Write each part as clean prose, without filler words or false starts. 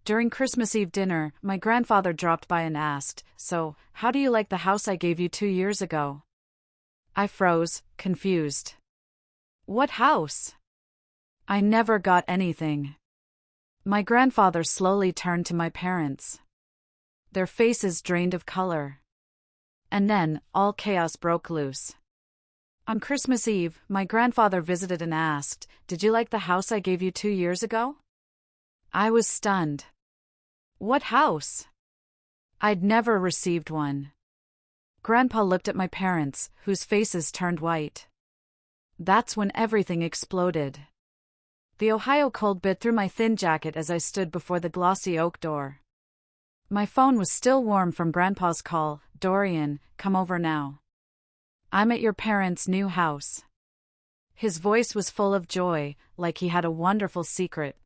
During Christmas Eve dinner, my grandfather dropped by and asked, "So, how do you like the house I gave you 2 years ago?" I froze, confused. What house? I never got anything. My grandfather slowly turned to my parents. Their faces drained of color. And then, all chaos broke loose. On Christmas Eve, my grandfather visited and asked, "Did you like the house I gave you 2 years ago?" I was stunned. What house? I'd never received one. Grandpa looked at my parents, whose faces turned white. That's when everything exploded. The Ohio cold bit through my thin jacket as I stood before the glossy oak door. My phone was still warm from Grandpa's call. "Dorian, come over now. I'm at your parents' new house." His voice was full of joy, like he had a wonderful secret.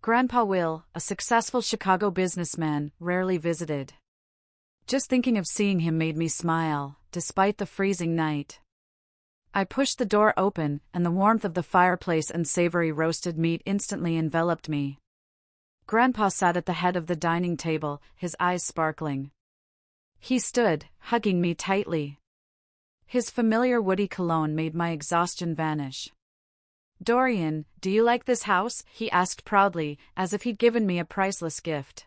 Grandpa Will, a successful Chicago businessman, rarely visited. Just thinking of seeing him made me smile, despite the freezing night. I pushed the door open, and the warmth of the fireplace and savory roasted meat instantly enveloped me. Grandpa sat at the head of the dining table, his eyes sparkling. He stood, hugging me tightly. His familiar woody cologne made my exhaustion vanish. "Dorian, do you like this house?" he asked proudly, as if he'd given me a priceless gift.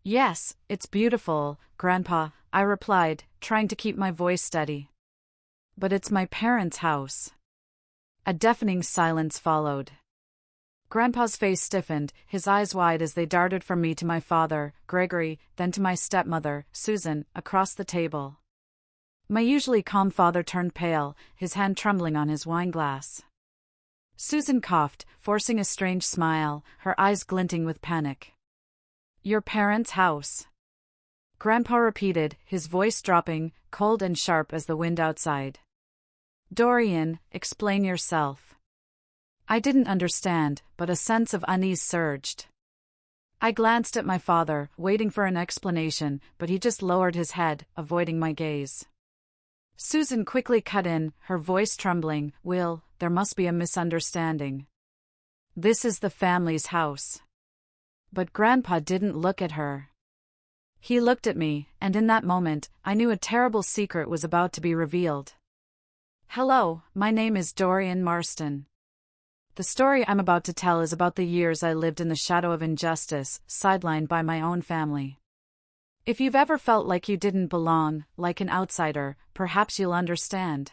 "Yes, it's beautiful, Grandpa," I replied, trying to keep my voice steady. "But it's my parents' house." A deafening silence followed. Grandpa's face stiffened, his eyes wide as they darted from me to my father, Gregory, then to my stepmother, Susan, across the table. My usually calm father turned pale, his hand trembling on his wineglass. Susan coughed, forcing a strange smile, her eyes glinting with panic. "Your parents' house?" Grandpa repeated, his voice dropping, cold and sharp as the wind outside. "Dorian, explain yourself." I didn't understand, but a sense of unease surged. I glanced at my father, waiting for an explanation, but he just lowered his head, avoiding my gaze. Susan quickly cut in, her voice trembling, "Will, there must be a misunderstanding. This is the family's house." But Grandpa didn't look at her. He looked at me, and in that moment, I knew a terrible secret was about to be revealed. "Hello, my name is Dorian Marston. The story I'm about to tell is about the years I lived in the shadow of injustice, sidelined by my own family. If you've ever felt like you didn't belong, like an outsider, perhaps you'll understand.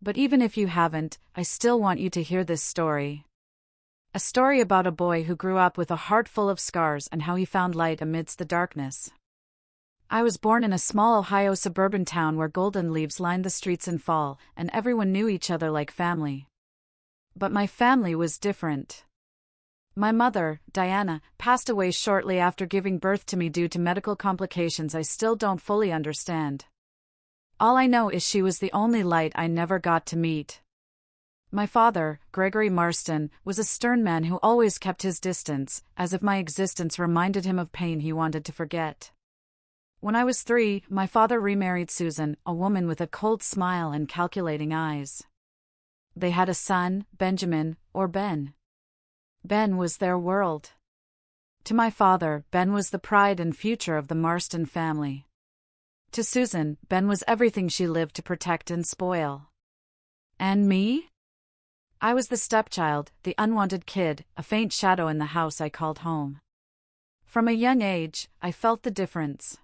But even if you haven't, I still want you to hear this story. A story about a boy who grew up with a heart full of scars and how he found light amidst the darkness. I was born in a small Ohio suburban town where golden leaves lined the streets in fall, and everyone knew each other like family. But my family was different. My mother, Diana, passed away shortly after giving birth to me due to medical complications I still don't fully understand. All I know is she was the only light I never got to meet. My father, Gregory Marston, was a stern man who always kept his distance, as if my existence reminded him of pain he wanted to forget. When I was 3, my father remarried Susan, a woman with a cold smile and calculating eyes. They had a son, Benjamin, or Ben. Ben was their world. To my father, Ben was the pride and future of the Marston family. To Susan, Ben was everything she lived to protect and spoil. And me? I was the stepchild, the unwanted kid, a faint shadow in the house I called home. From a young age, I felt the difference.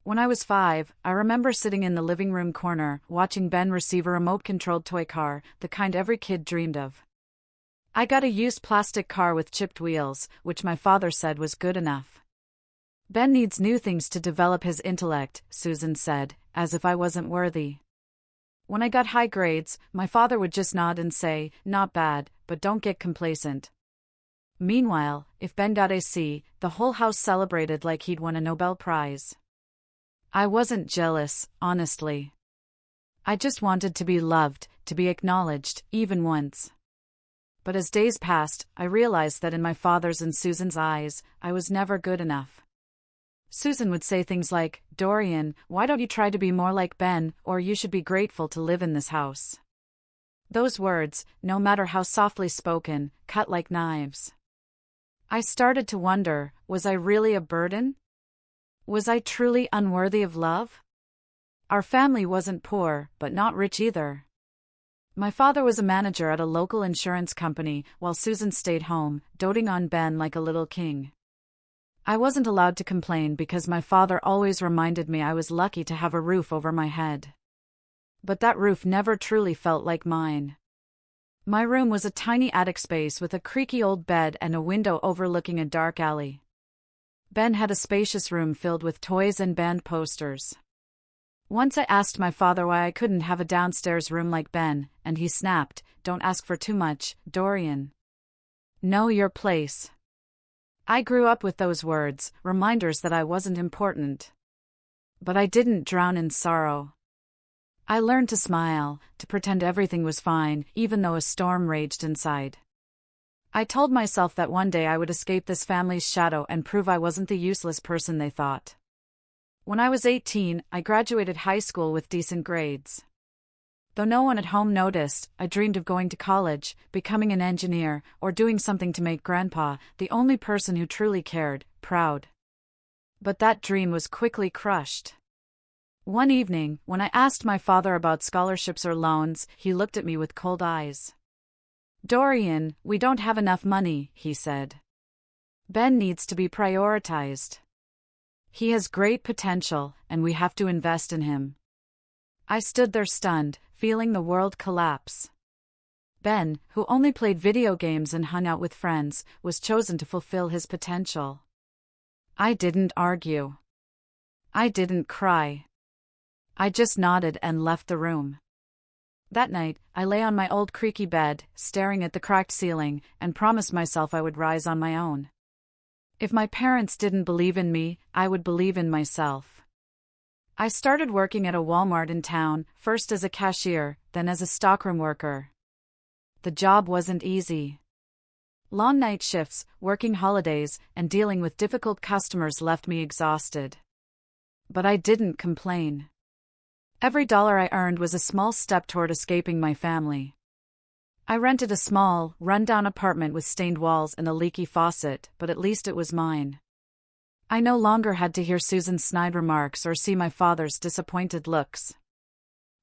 When I was 5, I remember sitting in the living room corner, watching Ben receive a remote-controlled toy car, the kind every kid dreamed of. I got a used plastic car with chipped wheels, which my father said was good enough. "Ben needs new things to develop his intellect," Susan said, as if I wasn't worthy. When I got high grades, my father would just nod and say, "Not bad, but don't get complacent." Meanwhile, if Ben got a C, the whole house celebrated like he'd won a Nobel Prize. I wasn't jealous, honestly. I just wanted to be loved, to be acknowledged, even once. But as days passed, I realized that in my father's and Susan's eyes, I was never good enough. Susan would say things like, "Dorian, why don't you try to be more like Ben, or you should be grateful to live in this house." Those words, no matter how softly spoken, cut like knives. I started to wonder, was I really a burden? Was I truly unworthy of love? Our family wasn't poor, but not rich either. My father was a manager at a local insurance company, while Susan stayed home, doting on Ben like a little king. I wasn't allowed to complain because my father always reminded me I was lucky to have a roof over my head. But that roof never truly felt like mine. My room was a tiny attic space with a creaky old bed and a window overlooking a dark alley. Ben had a spacious room filled with toys and band posters. Once I asked my father why I couldn't have a downstairs room like Ben, and he snapped, "Don't ask for too much, Dorian. Know your place." I grew up with those words, reminders that I wasn't important. But I didn't drown in sorrow. I learned to smile, to pretend everything was fine, even though a storm raged inside. I told myself that one day I would escape this family's shadow and prove I wasn't the useless person they thought. When I was 18, I graduated high school with decent grades. Though no one at home noticed, I dreamed of going to college, becoming an engineer, or doing something to make Grandpa, the only person who truly cared, proud. But that dream was quickly crushed. One evening, when I asked my father about scholarships or loans, he looked at me with cold eyes. "Dorian, we don't have enough money," he said. "Ben needs to be prioritized. He has great potential, and we have to invest in him." I stood there stunned, feeling the world collapse. Ben, who only played video games and hung out with friends, was chosen to fulfill his potential. I didn't argue. I didn't cry. I just nodded and left the room. That night, I lay on my old creaky bed, staring at the cracked ceiling, and promised myself I would rise on my own. If my parents didn't believe in me, I would believe in myself. I started working at a Walmart in town, first as a cashier, then as a stockroom worker. The job wasn't easy. Long night shifts, working holidays, and dealing with difficult customers left me exhausted. But I didn't complain. Every dollar I earned was a small step toward escaping my family. I rented a small, run-down apartment with stained walls and a leaky faucet, but at least it was mine. I no longer had to hear Susan's snide remarks or see my father's disappointed looks.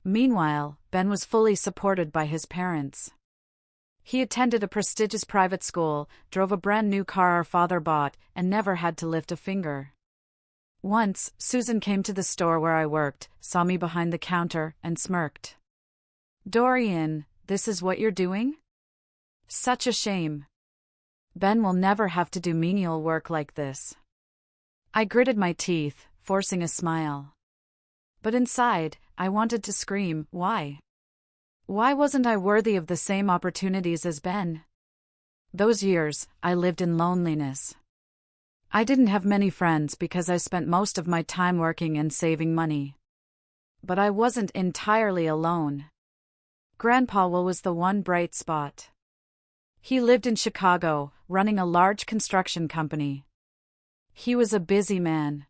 Meanwhile, Ben was fully supported by his parents. He attended a prestigious private school, drove a brand new car our father bought, and never had to lift a finger. Once, Susan came to the store where I worked, saw me behind the counter, and smirked. "Dorian, this is what you're doing? Such a shame. Ben will never have to do menial work like this." I gritted my teeth, forcing a smile. But inside, I wanted to scream, why? Why wasn't I worthy of the same opportunities as Ben? Those years, I lived in loneliness. I didn't have many friends because I spent most of my time working and saving money. But I wasn't entirely alone. Grandpa was the one bright spot. He lived in Chicago, running a large construction company. He was a busy man.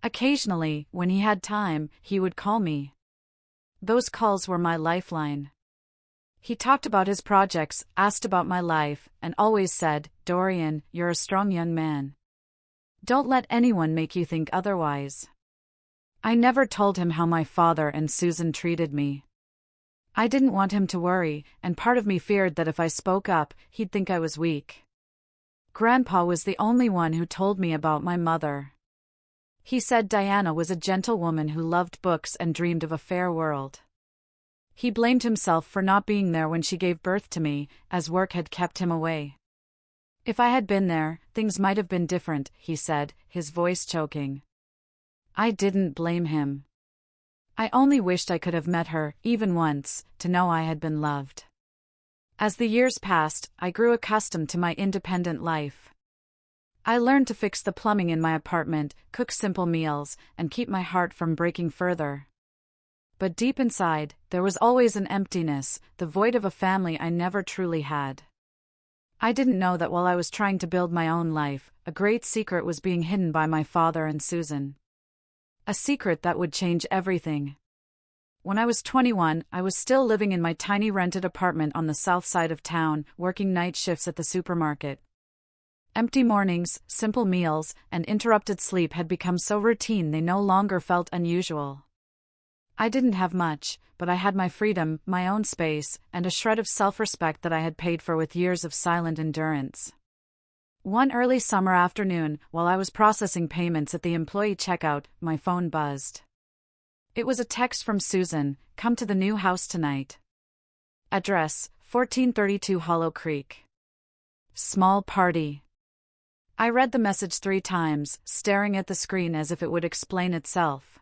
Occasionally, when he had time, he would call me. Those calls were my lifeline. He talked about his projects, asked about my life, and always said, "Dorian, you're a strong young man. Don't let anyone make you think otherwise." I never told him how my father and Susan treated me. I didn't want him to worry, and part of me feared that if I spoke up, he'd think I was weak. Grandpa was the only one who told me about my mother. He said Diana was a gentle woman who loved books and dreamed of a fair world. He blamed himself for not being there when she gave birth to me, as work had kept him away. If I had been there, things might have been different, he said, his voice choking. I didn't blame him. I only wished I could have met her, even once, to know I had been loved. As the years passed, I grew accustomed to my independent life. I learned to fix the plumbing in my apartment, cook simple meals, and keep my heart from breaking further. But deep inside, there was always an emptiness, the void of a family I never truly had. I didn't know that while I was trying to build my own life, a great secret was being hidden by my father and Susan. A secret that would change everything. When I was 21, I was still living in my tiny rented apartment on the south side of town, working night shifts at the supermarket. Empty mornings, simple meals, and interrupted sleep had become so routine they no longer felt unusual. I didn't have much, but I had my freedom, my own space, and a shred of self-respect that I had paid for with years of silent endurance. One early summer afternoon, while I was processing payments at the employee checkout, my phone buzzed. It was a text from Susan, "Come to the new house tonight. Address, 1432 Hollow Creek. Small party." I read the message 3 times, staring at the screen as if it would explain itself.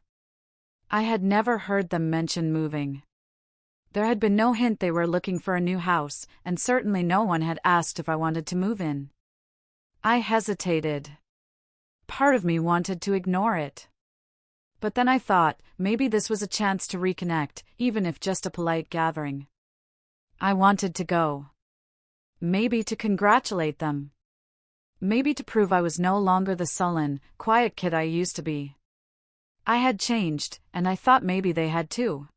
I had never heard them mention moving. There had been no hint they were looking for a new house, and certainly no one had asked if I wanted to move in. I hesitated. Part of me wanted to ignore it. But then I thought, maybe this was a chance to reconnect, even if just a polite gathering. I wanted to go. Maybe to congratulate them. Maybe to prove I was no longer the sullen, quiet kid I used to be. I had changed, and I thought maybe they had too.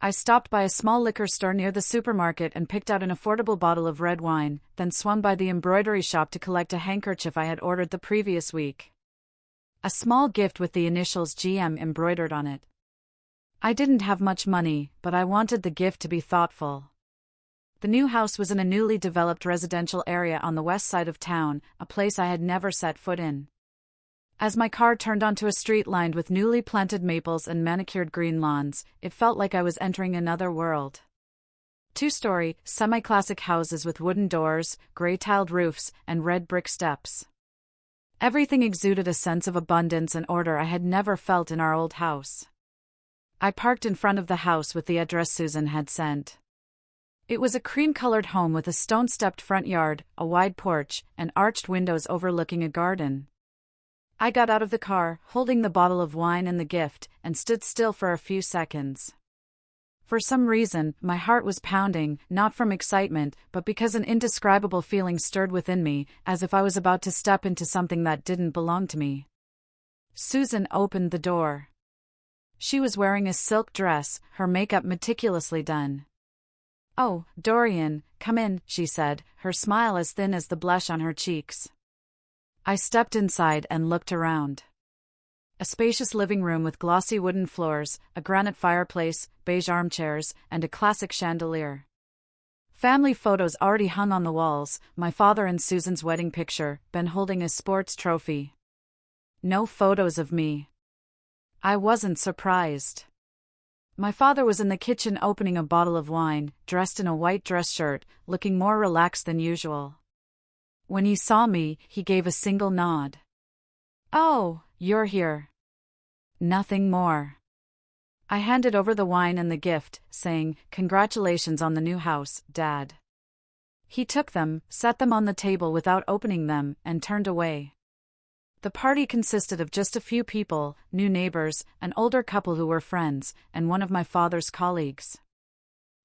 I stopped by a small liquor store near the supermarket and picked out an affordable bottle of red wine, then swung by the embroidery shop to collect a handkerchief I had ordered the previous week. A small gift with the initials GM embroidered on it. I didn't have much money, but I wanted the gift to be thoughtful. The new house was in a newly developed residential area on the west side of town, a place I had never set foot in. As my car turned onto a street lined with newly planted maples and manicured green lawns, it felt like I was entering another world. 2-story, semi-classic houses with wooden doors, gray-tiled roofs, and red brick steps. Everything exuded a sense of abundance and order I had never felt in our old house. I parked in front of the house with the address Susan had sent. It was a cream-colored home with a stone-stepped front yard, a wide porch, and arched windows overlooking a garden. I got out of the car, holding the bottle of wine and the gift, and stood still for a few seconds. For some reason, my heart was pounding, not from excitement, but because an indescribable feeling stirred within me, as if I was about to step into something that didn't belong to me. Susan opened the door. She was wearing a silk dress, her makeup meticulously done. "Oh, Dorian, come in," she said, her smile as thin as the blush on her cheeks. I stepped inside and looked around. A spacious living room with glossy wooden floors, a granite fireplace, beige armchairs, and a classic chandelier. Family photos already hung on the walls, my father and Susan's wedding picture, Ben holding a sports trophy. No photos of me. I wasn't surprised. My father was in the kitchen opening a bottle of wine, dressed in a white dress shirt, looking more relaxed than usual. When he saw me, he gave a single nod. "Oh, you're here." Nothing more. I handed over the wine and the gift, saying, "Congratulations on the new house, Dad." He took them, set them on the table without opening them, and turned away. The party consisted of just a few people, new neighbors, an older couple who were friends, and one of my father's colleagues.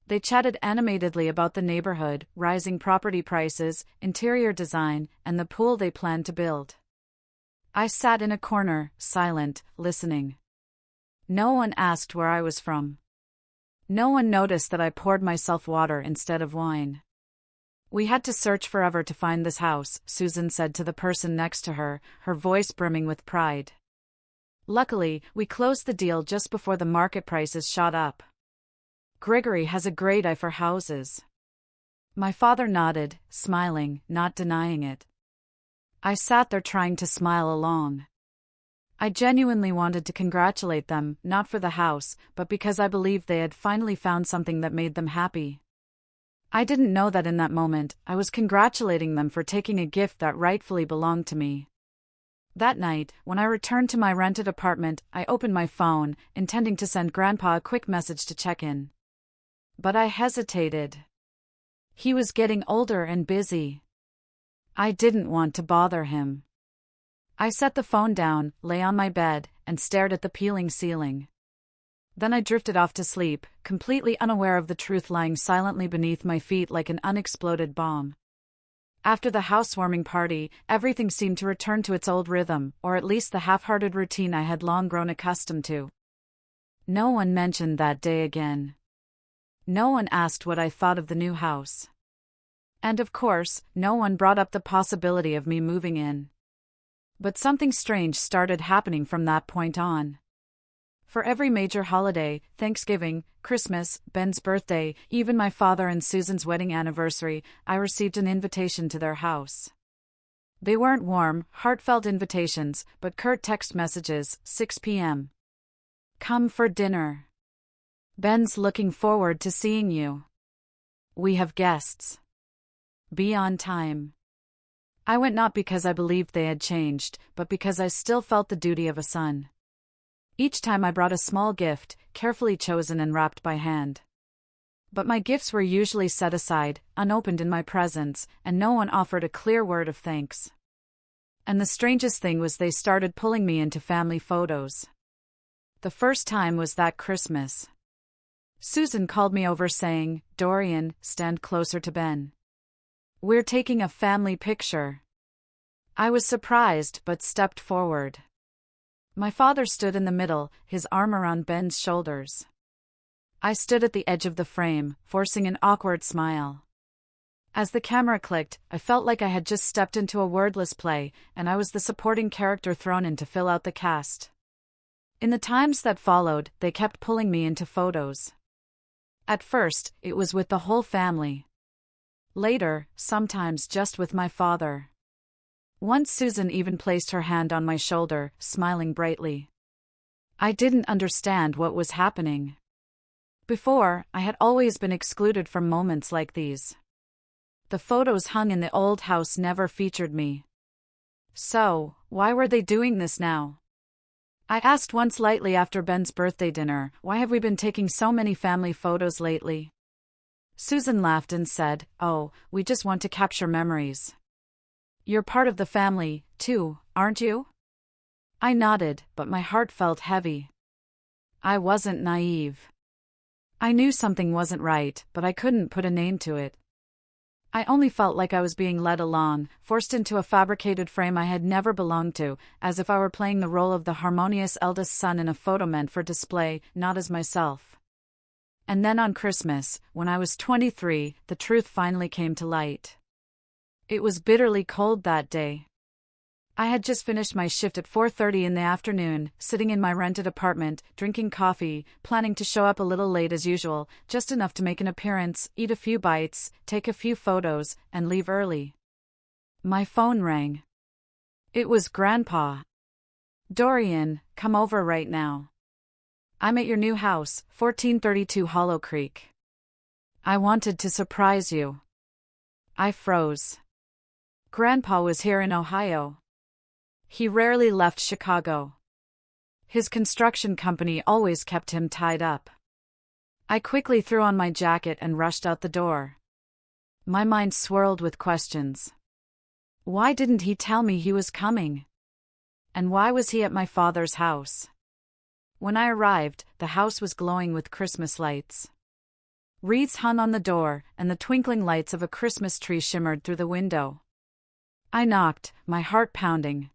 They chatted animatedly about the neighborhood, rising property prices, interior design, and the pool they planned to build. I sat in a corner, silent, listening. No one asked where I was from. No one noticed that I poured myself water instead of wine. "We had to search forever to find this house," Susan said to the person next to her, her voice brimming with pride. "Luckily, we closed the deal just before the market prices shot up. Gregory has a great eye for houses." My father nodded, smiling, not denying it. I sat there trying to smile along. I genuinely wanted to congratulate them, not for the house, but because I believed they had finally found something that made them happy. I didn't know that in that moment, I was congratulating them for taking a gift that rightfully belonged to me. That night, when I returned to my rented apartment, I opened my phone, intending to send Grandpa a quick message to check in. But I hesitated. He was getting older and busy. I didn't want to bother him. I set the phone down, lay on my bed, and stared at the peeling ceiling. Then I drifted off to sleep, completely unaware of the truth lying silently beneath my feet like an unexploded bomb. After the housewarming party, everything seemed to return to its old rhythm, or at least the half-hearted routine I had long grown accustomed to. No one mentioned that day again. No one asked what I thought of the new house. And of course, no one brought up the possibility of me moving in. But something strange started happening from that point on. For every major holiday, Thanksgiving, Christmas, Ben's birthday, even my father and Susan's wedding anniversary, I received an invitation to their house. They weren't warm, heartfelt invitations, but curt text messages, 6 p.m. Come for dinner. Ben's looking forward to seeing you. We have guests. Be on time. I went not because I believed they had changed, but because I still felt the duty of a son. Each time I brought a small gift, carefully chosen and wrapped by hand. But my gifts were usually set aside, unopened in my presence, and no one offered a clear word of thanks. And the strangest thing was they started pulling me into family photos. The first time was that Christmas. Susan called me over saying, "Dorian, stand closer to Ben. We're taking a family picture." I was surprised but stepped forward. My father stood in the middle, his arm around Ben's shoulders. I stood at the edge of the frame, forcing an awkward smile. As the camera clicked, I felt like I had just stepped into a wordless play, and I was the supporting character thrown in to fill out the cast. In the times that followed, they kept pulling me into photos. At first, it was with the whole family. Later, sometimes just with my father. Once Susan even placed her hand on my shoulder, smiling brightly. I didn't understand what was happening. Before, I had always been excluded from moments like these. The photos hung in the old house never featured me. So, why were they doing this now? I asked once lightly after Ben's birthday dinner, "Why have we been taking so many family photos lately?" Susan laughed and said, "Oh, we just want to capture memories. You're part of the family, too, aren't you?" I nodded, but my heart felt heavy. I wasn't naive. I knew something wasn't right, but I couldn't put a name to it. I only felt like I was being led along, forced into a fabricated frame I had never belonged to, as if I were playing the role of the harmonious eldest son in a photo meant for display, not as myself. And then on Christmas, when I was 23, the truth finally came to light. It was bitterly cold that day. I had just finished my shift at 4:30 in the afternoon, sitting in my rented apartment, drinking coffee, planning to show up a little late as usual, just enough to make an appearance, eat a few bites, take a few photos, and leave early. My phone rang. It was Grandpa. "Dorian, come over right now. I'm at your new house, 1432 Hollow Creek. I wanted to surprise you." I froze. Grandpa was here in Ohio. He rarely left Chicago. His construction company always kept him tied up. I quickly threw on my jacket and rushed out the door. My mind swirled with questions. Why didn't he tell me he was coming? And why was he at my father's house? When I arrived, the house was glowing with Christmas lights. Wreaths hung on the door, and the twinkling lights of a Christmas tree shimmered through the window. I knocked, my heart pounding.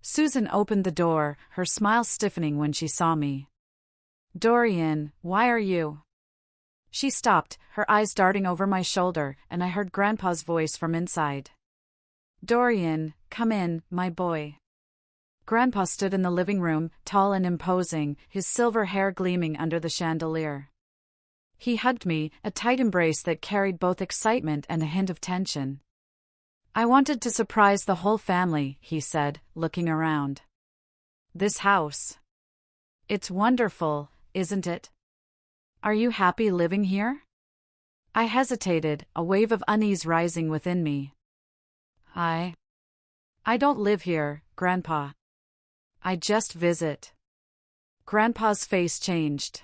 Susan opened the door, her smile stiffening when she saw me. "Dorian, why are you?" She stopped, her eyes darting over my shoulder, and I heard Grandpa's voice from inside. "Dorian, come in, my boy." Grandpa stood in the living room, tall and imposing, his silver hair gleaming under the chandelier. He hugged me, a tight embrace that carried both excitement and a hint of tension. "I wanted to surprise the whole family," he said, looking around. "This house. It's wonderful, isn't it? Are you happy living here?" I hesitated, a wave of unease rising within me. I don't live here, Grandpa. I just visit." Grandpa's face changed.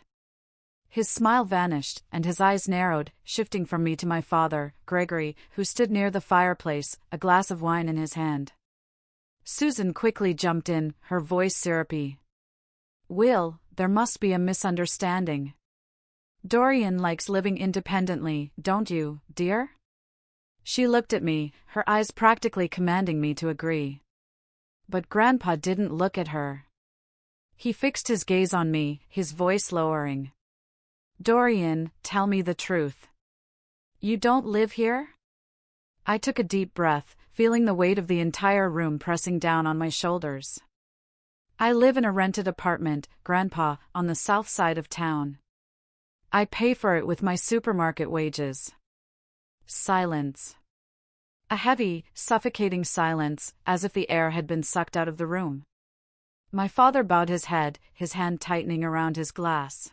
His smile vanished, and his eyes narrowed, shifting from me to my father, Gregory, who stood near the fireplace, a glass of wine in his hand. Susan quickly jumped in, her voice syrupy. "Will, there must be a misunderstanding. Dorian likes living independently, don't you, dear?" She looked at me, her eyes practically commanding me to agree. But Grandpa didn't look at her. He fixed his gaze on me, his voice lowering. "Dorian, tell me the truth. You don't live here?" I took a deep breath, feeling the weight of the entire room pressing down on my shoulders. I live in a rented apartment, Grandpa, on the south side of town. I pay for it with my supermarket wages. Silence. A heavy, suffocating silence, as if the air had been sucked out of the room. My father bowed his head, his hand tightening around his glass.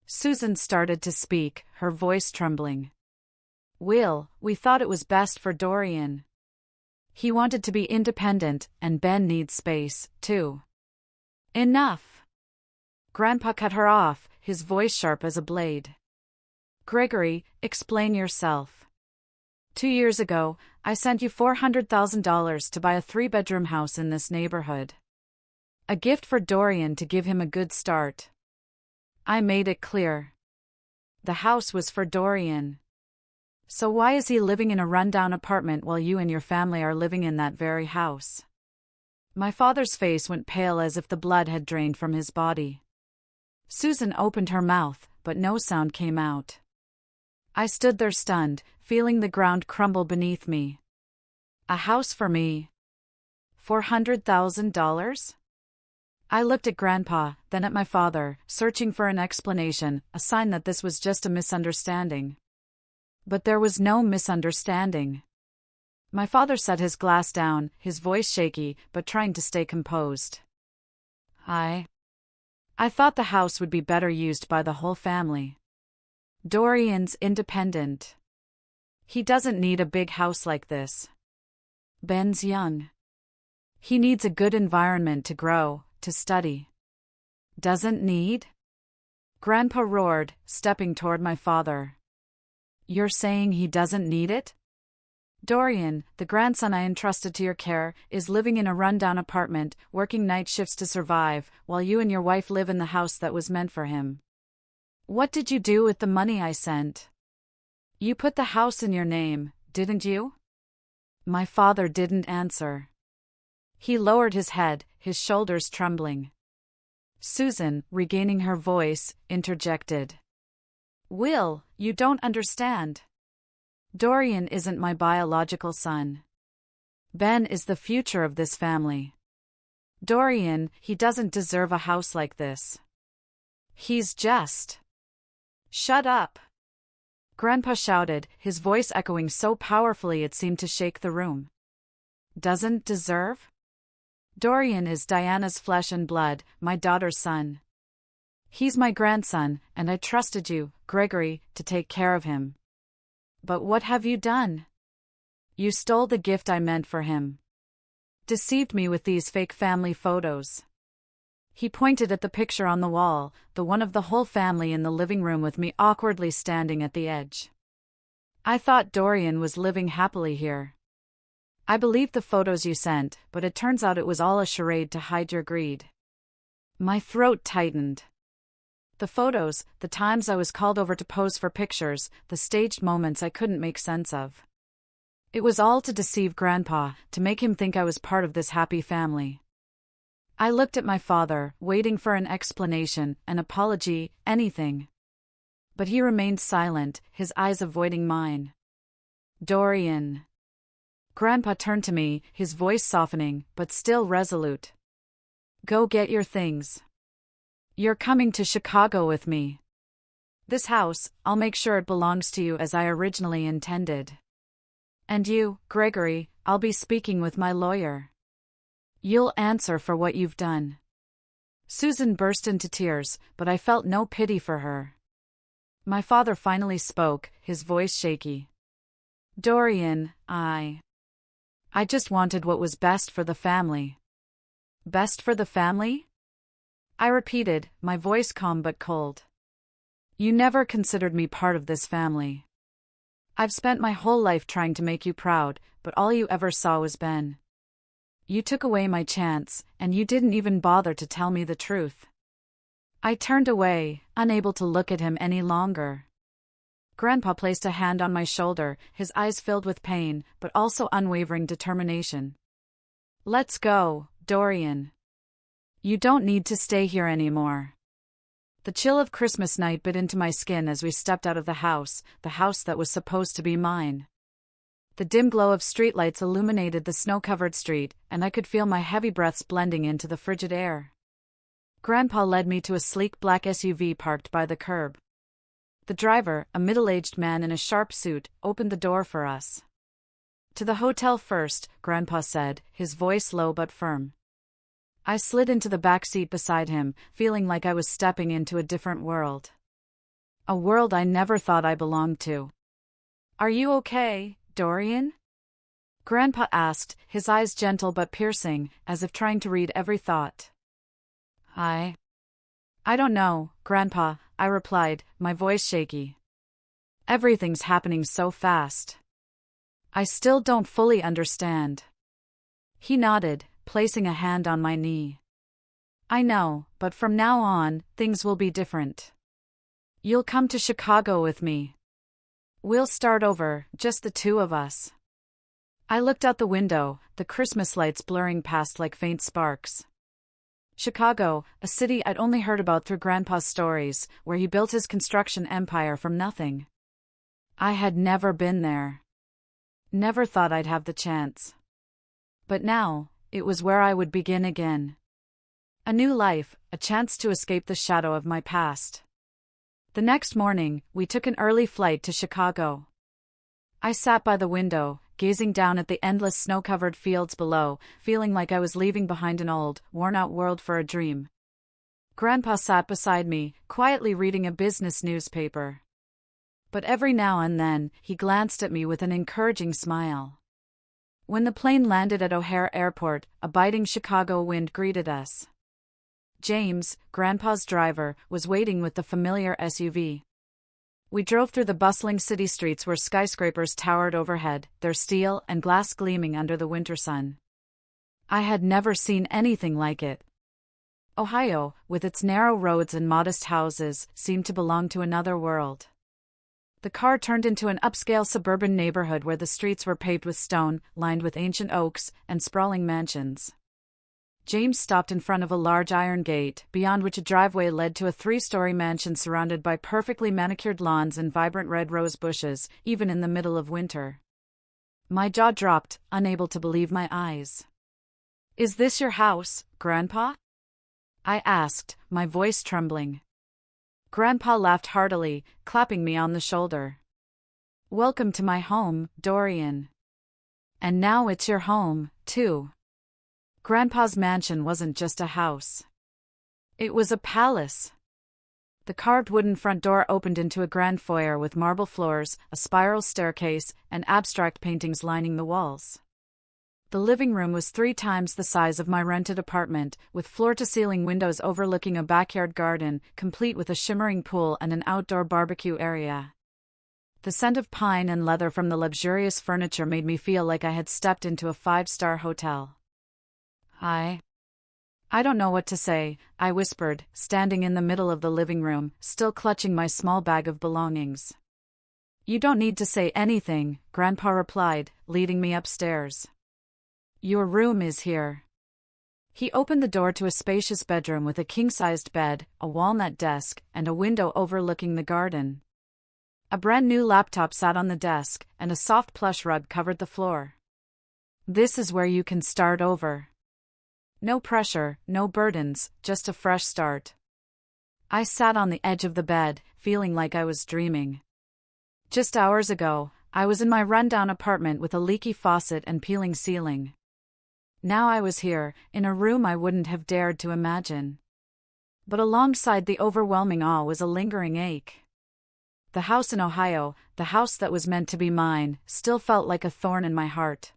Susan started to speak, her voice trembling. "Will, we thought it was best for Dorian. He wanted to be independent, and Ben needs space, too." "Enough!" Grandpa cut her off, his voice sharp as a blade. "Gregory, explain yourself. 2 years ago, I sent you $400,000 to buy a 3-bedroom house in this neighborhood. A gift for Dorian to give him a good start. I made it clear. The house was for Dorian. So why is he living in a rundown apartment while you and your family are living in that very house?" My father's face went pale as if the blood had drained from his body. Susan opened her mouth, but no sound came out. I stood there stunned, feeling the ground crumble beneath me. A house for me? $400,000? I looked at Grandpa, then at my father, searching for an explanation, a sign that this was just a misunderstanding. But there was no misunderstanding. My father set his glass down, his voice shaky, but trying to stay composed. I thought the house would be better used by the whole family. Dorian's independent. He doesn't need a big house like this. Ben's young. He needs a good environment to grow, to study. Doesn't need? Grandpa roared, stepping toward my father. You're saying he doesn't need it? Dorian, the grandson I entrusted to your care, is living in a rundown apartment, working night shifts to survive, while you and your wife live in the house that was meant for him. What did you do with the money I sent? You put the house in your name, didn't you? My father didn't answer. He lowered his head, his shoulders trembling. Susan, regaining her voice, interjected. Will, you don't understand. Dorian isn't my biological son. Ben is the future of this family. Dorian, he doesn't deserve a house like this. He's just... Shut up! Grandpa shouted, his voice echoing so powerfully it seemed to shake the room. Doesn't deserve? Dorian is Diana's flesh and blood, my daughter's son. He's my grandson, and I trusted you, Gregory, to take care of him. But what have you done? You stole the gift I meant for him. Deceived me with these fake family photos. He pointed at the picture on the wall, the one of the whole family in the living room with me awkwardly standing at the edge. I thought Dorian was living happily here. I believed the photos you sent, but it turns out it was all a charade to hide your greed. My throat tightened. The photos, the times I was called over to pose for pictures, the staged moments I couldn't make sense of. It was all to deceive Grandpa, to make him think I was part of this happy family. I looked at my father, waiting for an explanation, an apology, anything. But he remained silent, his eyes avoiding mine. Dorian. Grandpa turned to me, his voice softening, but still resolute. Go get your things. You're coming to Chicago with me. This house, I'll make sure it belongs to you as I originally intended. And you, Gregory, I'll be speaking with my lawyer. You'll answer for what you've done. Susan burst into tears, but I felt no pity for her. My father finally spoke, his voice shaky. Dorian, I just wanted what was best for the family. Best for the family? I repeated, my voice calm but cold. You never considered me part of this family. I've spent my whole life trying to make you proud, but all you ever saw was Ben. You took away my chance, and you didn't even bother to tell me the truth. I turned away, unable to look at him any longer. Grandpa placed a hand on my shoulder, his eyes filled with pain, but also unwavering determination. Let's go, Dorian. You don't need to stay here anymore. The chill of Christmas night bit into my skin as we stepped out of the house that was supposed to be mine. The dim glow of streetlights illuminated the snow-covered street, and I could feel my heavy breaths blending into the frigid air. Grandpa led me to a sleek black SUV parked by the curb. The driver, a middle-aged man in a sharp suit, opened the door for us. "To the hotel first," Grandpa said, his voice low but firm. I slid into the back seat beside him, feeling like I was stepping into a different world. A world I never thought I belonged to. "Are you okay, Dorian?" Grandpa asked, his eyes gentle but piercing, as if trying to read every thought. I don't know, Grandpa," I replied, my voice shaky. "Everything's happening so fast. I still don't fully understand." He nodded, placing a hand on my knee. "I know, but from now on, things will be different. You'll come to Chicago with me. We'll start over, just the two of us." I looked out the window, the Christmas lights blurring past like faint sparks. Chicago, a city I'd only heard about through Grandpa's stories, where he built his construction empire from nothing. I had never been there. Never thought I'd have the chance. But now, it was where I would begin again. A new life, a chance to escape the shadow of my past. The next morning, we took an early flight to Chicago. I sat by the window, gazing down at the endless snow-covered fields below, feeling like I was leaving behind an old, worn-out world for a dream. Grandpa sat beside me, quietly reading a business newspaper. But every now and then, he glanced at me with an encouraging smile. When the plane landed at O'Hare Airport, a biting Chicago wind greeted us. James, Grandpa's driver, was waiting with the familiar SUV. We drove through the bustling city streets where skyscrapers towered overhead, their steel and glass gleaming under the winter sun. I had never seen anything like it. Ohio, with its narrow roads and modest houses, seemed to belong to another world. The car turned into an upscale suburban neighborhood where the streets were paved with stone, lined with ancient oaks and sprawling mansions. James stopped in front of a large iron gate, beyond which a driveway led to a 3-story mansion surrounded by perfectly manicured lawns and vibrant red rose bushes, even in the middle of winter. My jaw dropped, unable to believe my eyes. "Is this your house, Grandpa?" I asked, my voice trembling. Grandpa laughed heartily, clapping me on the shoulder. "Welcome to my home, Dorian. And now it's your home, too." Grandpa's mansion wasn't just a house. It was a palace. The carved wooden front door opened into a grand foyer with marble floors, a spiral staircase, and abstract paintings lining the walls. The living room was 3 times the size of my rented apartment, with floor-to-ceiling windows overlooking a backyard garden, complete with a shimmering pool and an outdoor barbecue area. The scent of pine and leather from the luxurious furniture made me feel like I had stepped into a 5-star hotel. I don't know what to say," I whispered, standing in the middle of the living room, still clutching my small bag of belongings. "You don't need to say anything," Grandpa replied, leading me upstairs. "Your room is here." He opened the door to a spacious bedroom with a king-sized bed, a walnut desk, and a window overlooking the garden. A brand-new laptop sat on the desk, and a soft plush rug covered the floor. "This is where you can start over. No pressure, no burdens, just a fresh start." I sat on the edge of the bed, feeling like I was dreaming. Just hours ago, I was in my rundown apartment with a leaky faucet and peeling ceiling. Now I was here, in a room I wouldn't have dared to imagine. But alongside the overwhelming awe was a lingering ache. The house in Ohio, the house that was meant to be mine, still felt like a thorn in my heart.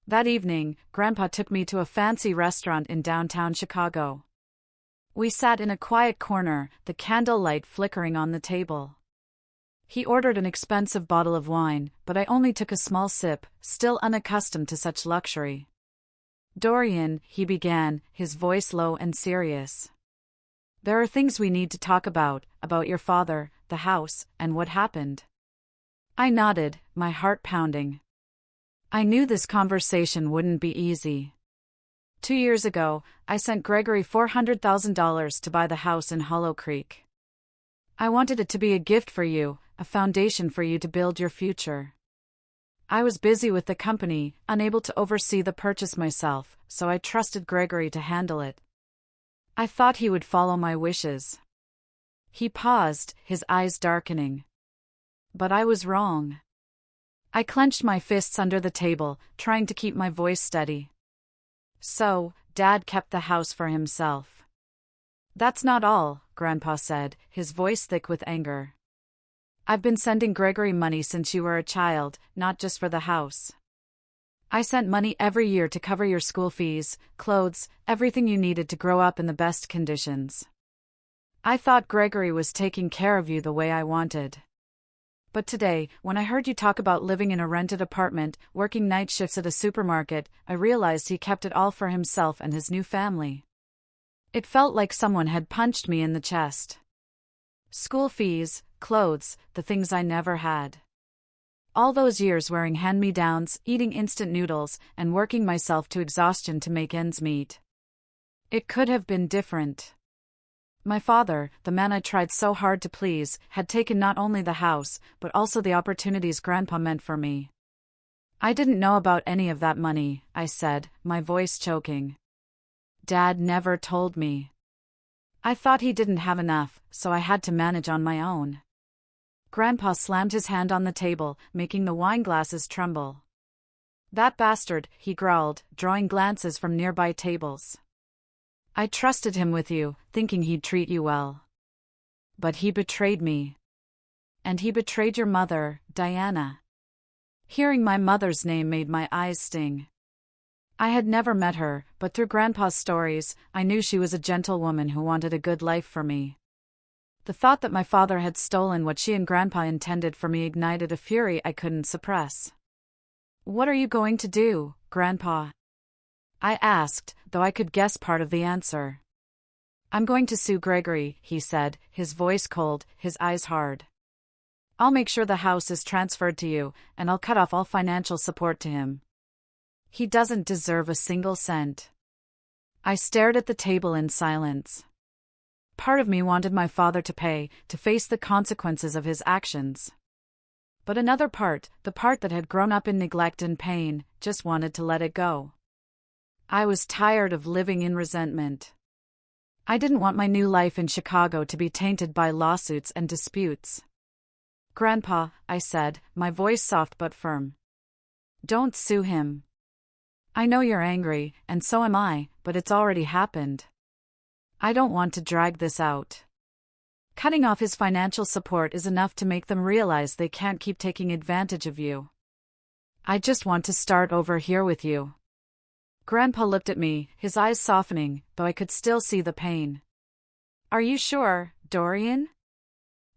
That evening, Grandpa took me to a fancy restaurant in downtown Chicago. We sat in a quiet corner, the candlelight flickering on the table. He ordered an expensive bottle of wine, but I only took a small sip, still unaccustomed to such luxury. "Dorian," he began, his voice low and serious. "There are things we need to talk about your father, the house, and what happened." I nodded, my heart pounding. I knew this conversation wouldn't be easy. 2 years ago, I sent Gregory $400,000 to buy the house in Hollow Creek. I wanted it to be a gift for you, a foundation for you to build your future. I was busy with the company, unable to oversee the purchase myself, so I trusted Gregory to handle it. I thought he would follow my wishes. He paused, his eyes darkening. But I was wrong. I clenched my fists under the table, trying to keep my voice steady. So, Dad kept the house for himself. That's not all, Grandpa said, his voice thick with anger. I've been sending Gregory money since you were a child, not just for the house. I sent money every year to cover your school fees, clothes, everything you needed to grow up in the best conditions. I thought Gregory was taking care of you the way I wanted. But today, when I heard you talk about living in a rented apartment, working night shifts at a supermarket, I realized he kept it all for himself and his new family. It felt like someone had punched me in the chest. School fees, clothes, the things I never had. All those years wearing hand-me-downs, eating instant noodles, and working myself to exhaustion to make ends meet. It could have been different. My father, the man I tried so hard to please, had taken not only the house, but also the opportunities Grandpa meant for me. I didn't know about any of that money, I said, my voice choking. Dad never told me. I thought he didn't have enough, so I had to manage on my own. Grandpa slammed his hand on the table, making the wine glasses tremble. That bastard, he growled, drawing glances from nearby tables. I trusted him with you, thinking he'd treat you well. But he betrayed me. And he betrayed your mother, Diana. Hearing my mother's name made my eyes sting. I had never met her, but through Grandpa's stories, I knew she was a gentle woman who wanted a good life for me. The thought that my father had stolen what she and Grandpa intended for me ignited a fury I couldn't suppress. What are you going to do, Grandpa? I asked, though I could guess part of the answer. I'm going to sue Gregory, he said, his voice cold, his eyes hard. I'll make sure the house is transferred to you, and I'll cut off all financial support to him. He doesn't deserve a single cent. I stared at the table in silence. Part of me wanted my father to pay, to face the consequences of his actions. But another part, the part that had grown up in neglect and pain, just wanted to let it go. I was tired of living in resentment. I didn't want my new life in Chicago to be tainted by lawsuits and disputes. Grandpa, I said, my voice soft but firm. Don't sue him. I know you're angry, and so am I, but it's already happened. I don't want to drag this out. Cutting off his financial support is enough to make them realize they can't keep taking advantage of you. I just want to start over here with you. Grandpa looked at me, his eyes softening, though I could still see the pain. Are you sure, Dorian?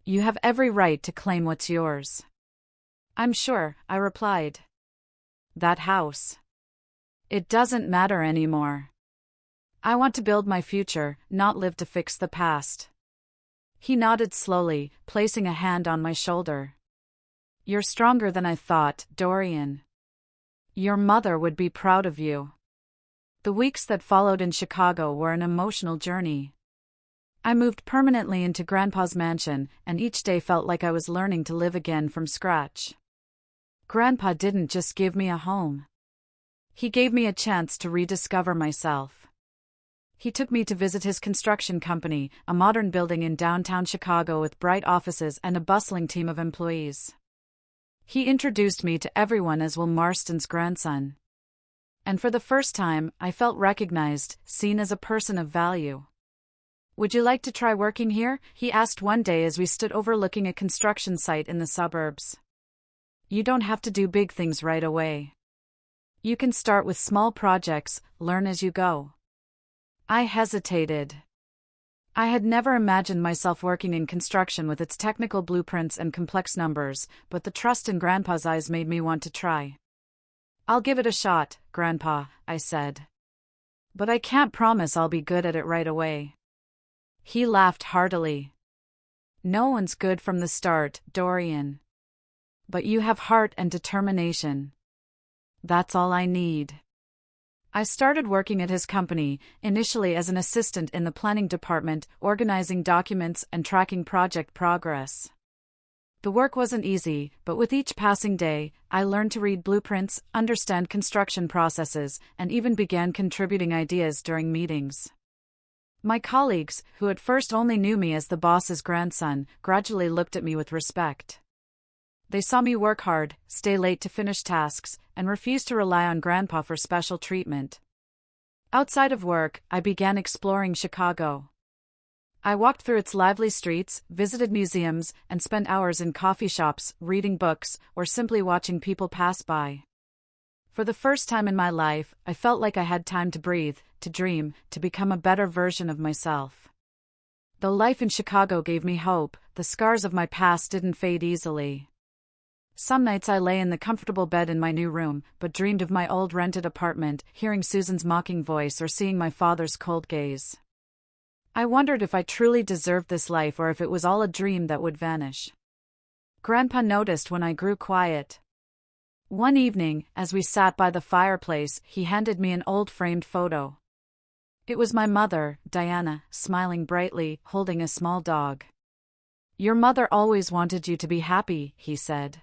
You have every right to claim what's yours. I'm sure, I replied. That house. It doesn't matter anymore. I want to build my future, not live to fix the past. He nodded slowly, placing a hand on my shoulder. You're stronger than I thought, Dorian. Your mother would be proud of you. The weeks that followed in Chicago were an emotional journey. I moved permanently into Grandpa's mansion, and each day felt like I was learning to live again from scratch. Grandpa didn't just give me a home. He gave me a chance to rediscover myself. He took me to visit his construction company, a modern building in downtown Chicago with bright offices and a bustling team of employees. He introduced me to everyone as Will Marston's grandson. And for the first time, I felt recognized, seen as a person of value. Would you like to try working here? He asked one day as we stood overlooking a construction site in the suburbs. You don't have to do big things right away. You can start with small projects, learn as you go. I hesitated. I had never imagined myself working in construction with its technical blueprints and complex numbers, but the trust in Grandpa's eyes made me want to try. I'll give it a shot, Grandpa, I said. But I can't promise I'll be good at it right away. He laughed heartily. No one's good from the start, Dorian. But you have heart and determination. That's all I need. I started working at his company, initially as an assistant in the planning department, organizing documents and tracking project progress. The work wasn't easy, but with each passing day, I learned to read blueprints, understand construction processes, and even began contributing ideas during meetings. My colleagues, who at first only knew me as the boss's grandson, gradually looked at me with respect. They saw me work hard, stay late to finish tasks, and refuse to rely on Grandpa for special treatment. Outside of work, I began exploring Chicago. I walked through its lively streets, visited museums, and spent hours in coffee shops, reading books, or simply watching people pass by. For the first time in my life, I felt like I had time to breathe, to dream, to become a better version of myself. Though life in Chicago gave me hope, the scars of my past didn't fade easily. Some nights I lay in the comfortable bed in my new room, but dreamed of my old rented apartment, hearing Susan's mocking voice or seeing my father's cold gaze. I wondered if I truly deserved this life or if it was all a dream that would vanish. Grandpa noticed when I grew quiet. One evening, as we sat by the fireplace, he handed me an old framed photo. It was my mother, Diana, smiling brightly, holding a small dog. "Your mother always wanted you to be happy," he said.